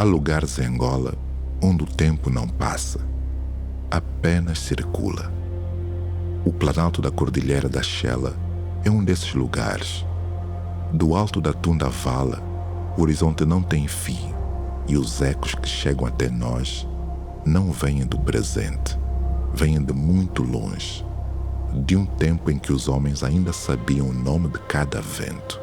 Há lugares em Angola onde o tempo não passa, apenas circula. O Planalto da Cordilheira da Xela é um desses lugares. Do alto da Tunda Vala, o horizonte não tem fim e os ecos que chegam até nós não vêm do presente, vêm de muito longe, de um tempo em que os homens ainda sabiam o nome de cada vento.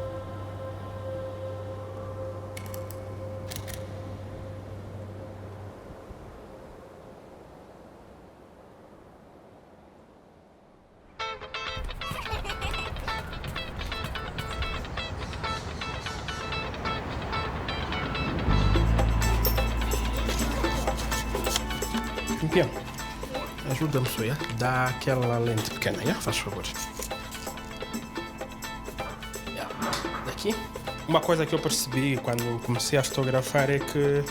Campeão, ajuda-me só, yeah? Dá aquela lente pequena, yeah? Faz favor. Yeah. Daqui. Uma coisa que eu percebi quando comecei a fotografar é que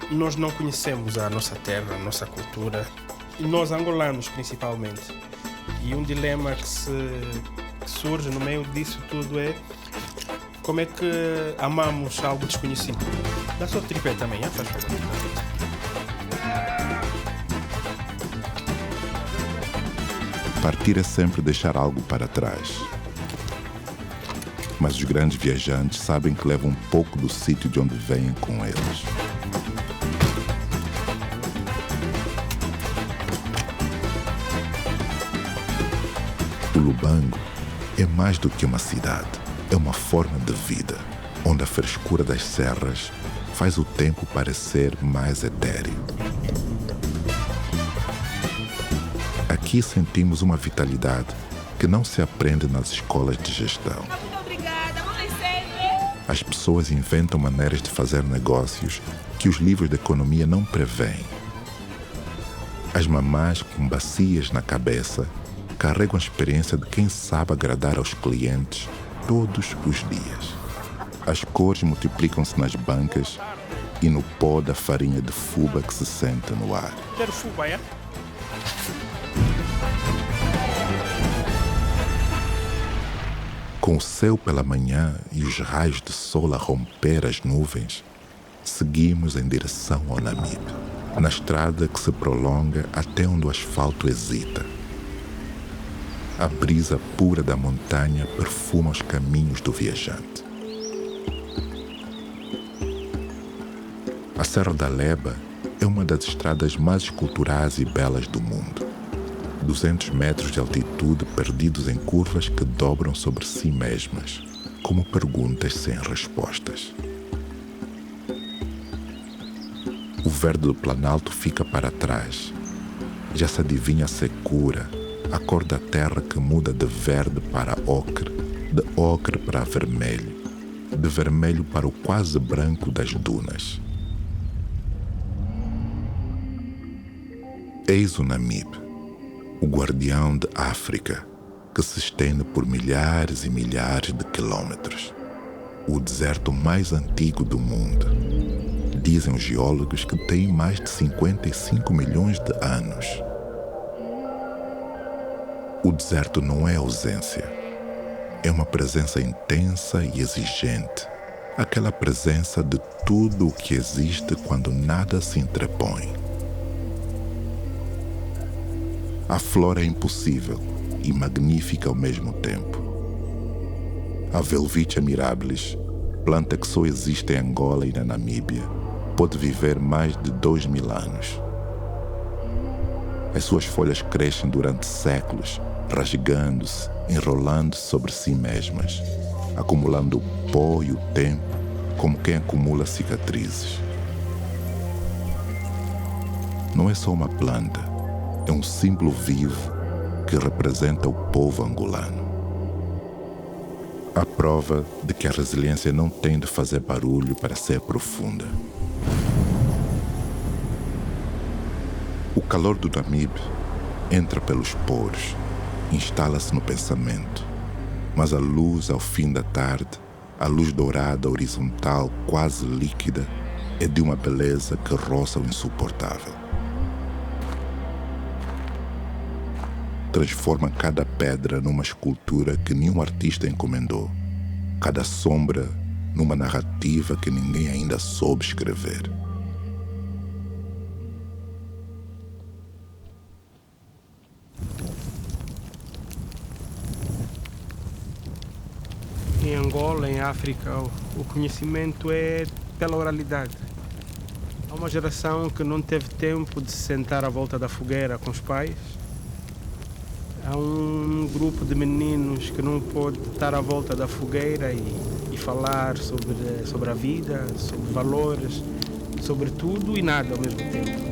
nós não conhecemos a nossa terra, a nossa cultura, e nós angolanos principalmente. E um dilema que surge no meio disso tudo é como é que amamos algo desconhecido. Dá só tripé também, yeah? Faz favor. Partir é sempre deixar algo para trás. Mas os grandes viajantes sabem que levam um pouco do sítio de onde vêm com eles. O Lubango é mais do que uma cidade, é uma forma de vida, onde a frescura das serras faz o tempo parecer mais etéreo. Aqui sentimos uma vitalidade que não se aprende nas escolas de gestão. Muito obrigada, mamãe sempre. As pessoas inventam maneiras de fazer negócios que os livros de economia não prevêem. As mamás com bacias na cabeça carregam a experiência de quem sabe agradar aos clientes todos os dias. As cores multiplicam-se nas bancas e no pó da farinha de fuba que se sente no ar. Quero fuba, é? Com o céu pela manhã e os raios de sol a romper as nuvens, seguimos em direção ao Namibe, na estrada que se prolonga até onde o asfalto hesita. A brisa pura da montanha perfuma os caminhos do viajante. A Serra da Leba é uma das estradas mais esculturais e belas do mundo. 200 metros de altitude perdidos em curvas que dobram sobre si mesmas, como perguntas sem respostas. O verde do Planalto fica para trás. Já se adivinha a secura, a cor da terra que muda de verde para ocre, de ocre para vermelho, de vermelho para o quase branco das dunas. Eis o Namibe, o guardião de África, que se estende por milhares e milhares de quilômetros. O deserto mais antigo do mundo. Dizem os geólogos que tem mais de 55 milhões de anos. O deserto não é ausência. É uma presença intensa e exigente. Aquela presença de tudo o que existe quando nada se interpõe. A flora é impossível e magnífica ao mesmo tempo. A Welwitschia mirabilis, planta que só existe em Angola e na Namíbia, pode viver mais de 2000 anos. As suas folhas crescem durante séculos, rasgando-se, enrolando-se sobre si mesmas, acumulando o pó e o tempo como quem acumula cicatrizes. Não é só uma planta, é um símbolo vivo que representa o povo angolano. A prova de que a resiliência não tem de fazer barulho para ser profunda. O calor do Namibe entra pelos poros, instala-se no pensamento, mas a luz ao fim da tarde, a luz dourada horizontal quase líquida, é de uma beleza que roça o insuportável. Transforma cada pedra numa escultura que nenhum artista encomendou, cada sombra numa narrativa que ninguém ainda soube escrever. Em Angola, em África, o conhecimento é pela oralidade. Há uma geração que não teve tempo de se sentar à volta da fogueira com os pais. Há um grupo de meninos que não pôde estar à volta da fogueira e falar sobre a vida, sobre valores, sobre tudo e nada ao mesmo tempo.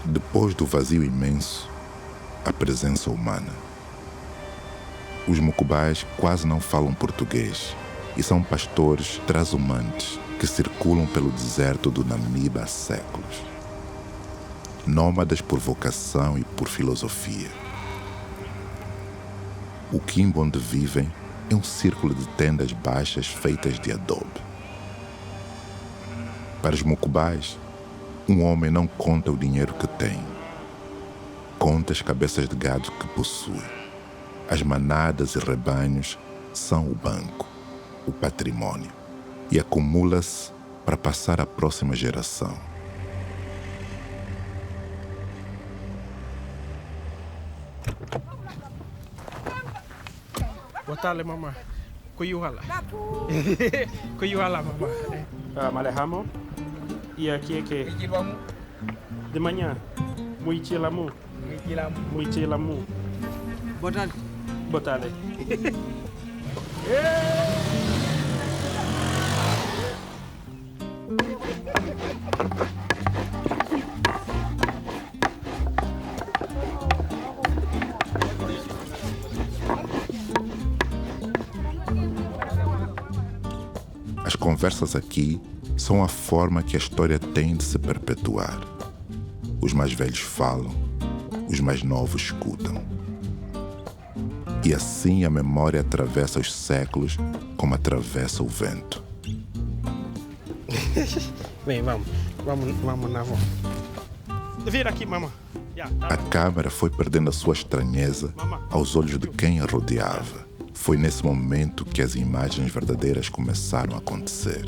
Depois do vazio imenso, a presença humana. Os mucubais quase não falam português e são pastores transhumantes que circulam pelo deserto do Namibe há séculos. Nômadas por vocação e por filosofia. O quimbo onde vivem é um círculo de tendas baixas feitas de adobe. Para os mucubais, um homem não conta o dinheiro que tem. Conta as cabeças de gado que possui. As manadas e rebanhos são o banco, o patrimônio, e acumula-se para passar à próxima geração. Boa tarde, mamãe. Kuyuhala. Kuyuhala, mamãe. Malehamo. E aqui é que? De manhã. Muitilamu. Muitilamu. Boa tarde. Boa tarde. As conversas aqui são a forma que a história tem de se perpetuar. Os mais velhos falam, os mais novos escutam. E assim a memória atravessa os séculos como atravessa o vento. Bem, vamos na avó. Vira aqui, mamãe. A câmara foi perdendo a sua estranheza aos olhos de quem a rodeava. Foi nesse momento que as imagens verdadeiras começaram a acontecer.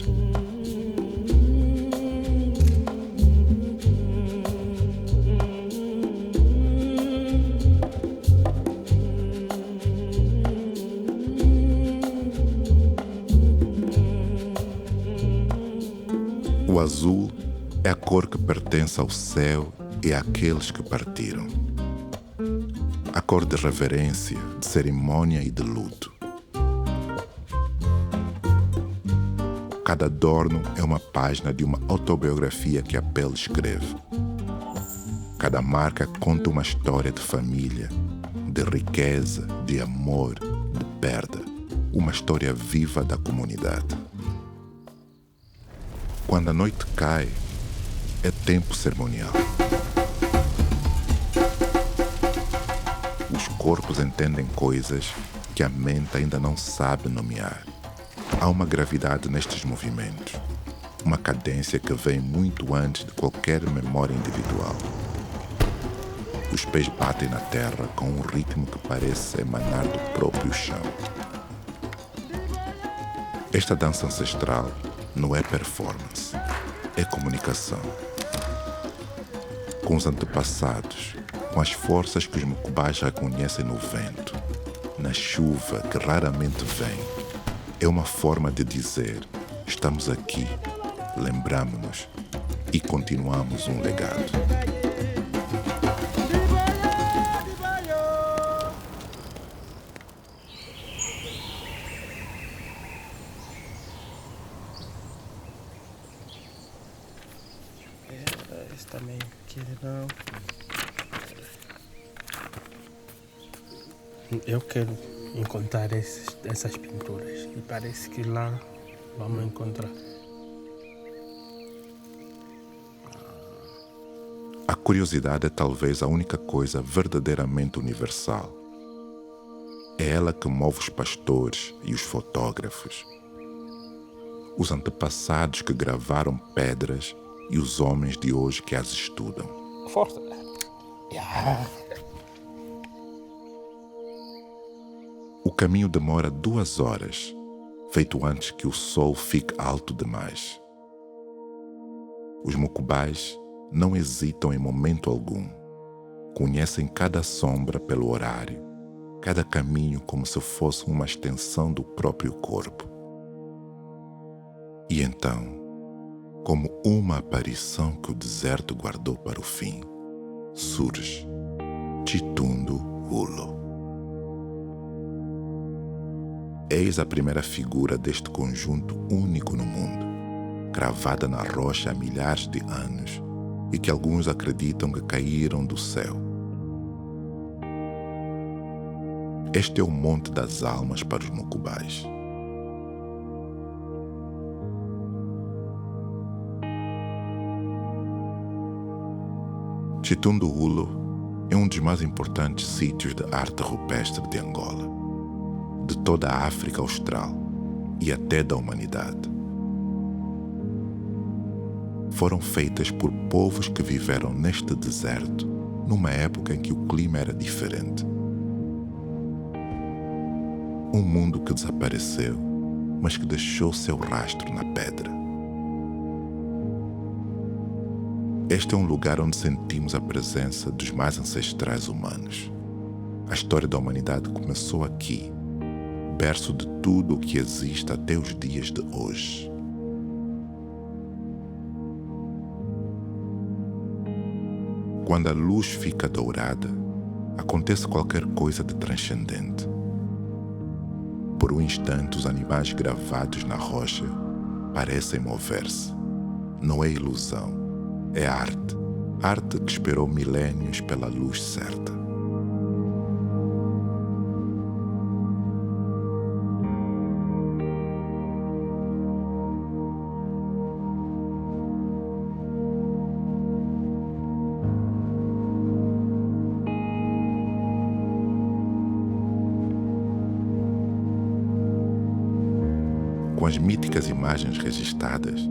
O azul é a cor que pertence ao céu e àqueles que partiram. A cor de reverência, de cerimônia e de luto. Cada adorno é uma página de uma autobiografia que a pele escreve. Cada marca conta uma história de família, de riqueza, de amor, de perda. Uma história viva da comunidade. Quando a noite cai, é tempo cerimonial. Os corpos entendem coisas que a mente ainda não sabe nomear. Há uma gravidade nestes movimentos, uma cadência que vem muito antes de qualquer memória individual. Os pés batem na terra com um ritmo que parece emanar do próprio chão. Esta dança ancestral não é performance, é comunicação. Com os antepassados, com as forças que os mucubais reconhecem no vento, na chuva que raramente vem. É uma forma de dizer, estamos aqui, lembramos-nos e continuamos um legado. Esse também aqui não. Eu quero encontrar essas pinturas e parece que lá vamos encontrar. A curiosidade é talvez a única coisa verdadeiramente universal. É ela que move os pastores e os fotógrafos, os antepassados que gravaram pedras e os homens de hoje que as estudam. Forte. Yeah. O caminho demora 2 horas, feito antes que o sol fique alto demais. Os mucubais não hesitam em momento algum. Conhecem cada sombra pelo horário, cada caminho como se fosse uma extensão do próprio corpo. E então, como uma aparição que o deserto guardou para o fim, surge Chitundu Hulo. Eis a primeira figura deste conjunto único no mundo, cravada na rocha há milhares de anos e que alguns acreditam que caíram do céu. Este é o Monte das Almas para os mucubais. Chitundu Hulo é um dos mais importantes sítios de arte rupestre de Angola, de toda a África Austral e até da humanidade. Foram feitas por povos que viveram neste deserto numa época em que o clima era diferente. Um mundo que desapareceu, mas que deixou seu rastro na pedra. Este é um lugar onde sentimos a presença dos mais ancestrais humanos. A história da humanidade começou aqui, berço de tudo o que existe até os dias de hoje. Quando a luz fica dourada, acontece qualquer coisa de transcendente. Por um instante, os animais gravados na rocha parecem mover-se. Não é ilusão, é arte. Arte que esperou milénios pela luz certa. Com as míticas imagens registadas,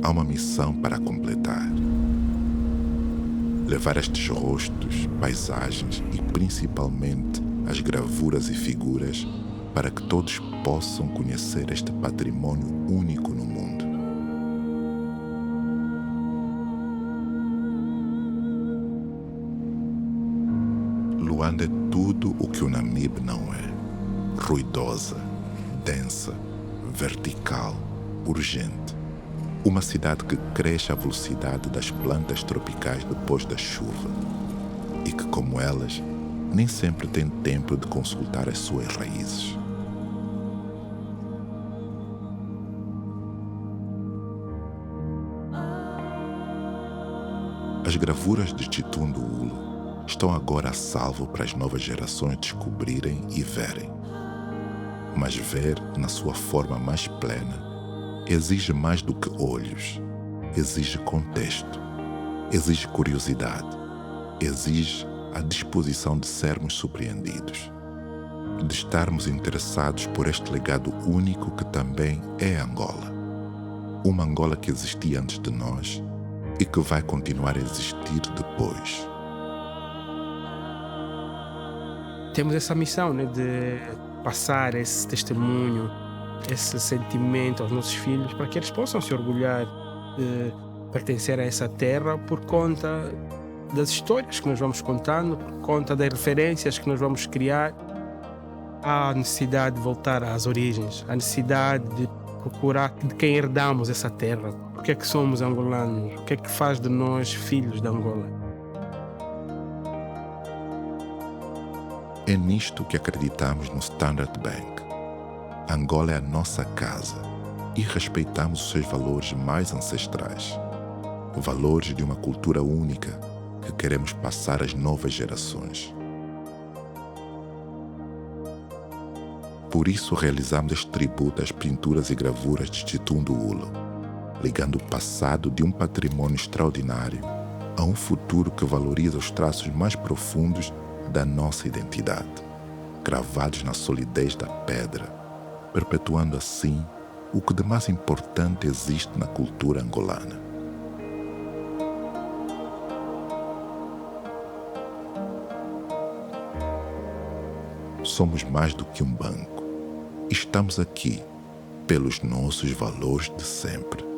há uma missão para completar. Levar estes rostos, paisagens e principalmente as gravuras e figuras para que todos possam conhecer este patrimônio único no mundo. Luanda é tudo o que o Namibe não é. Ruidosa, densa, vertical, urgente. Uma cidade que cresce à velocidade das plantas tropicais depois da chuva e que, como elas, nem sempre tem tempo de consultar as suas raízes. As gravuras de Chitundu Hulo estão agora a salvo para as novas gerações descobrirem e verem. Mas ver, na sua forma mais plena, exige mais do que olhos, exige contexto, exige curiosidade, exige a disposição de sermos surpreendidos, de estarmos interessados por este legado único que também é Angola. Uma Angola que existia antes de nós e que vai continuar a existir depois. Temos essa missão, né, de passar esse testemunho, esse sentimento aos nossos filhos, para que eles possam se orgulhar de pertencer a essa terra por conta das histórias que nós vamos contando, por conta das referências que nós vamos criar. Há a necessidade de voltar às origens, a necessidade de procurar de quem herdamos essa terra, porque é que somos angolanos, o que é que faz de nós filhos de Angola. É nisto que acreditamos no Standard Bank. Angola é a nossa casa e respeitamos os seus valores mais ancestrais. Valores de uma cultura única que queremos passar às novas gerações. Por isso realizamos este tributo às pinturas e gravuras de Chitundu Hulo, ligando o passado de um patrimônio extraordinário a um futuro que valoriza os traços mais profundos da nossa identidade, cravados na solidez da pedra, perpetuando assim o que de mais importante existe na cultura angolana. Somos mais do que um banco. Estamos aqui pelos nossos valores de sempre.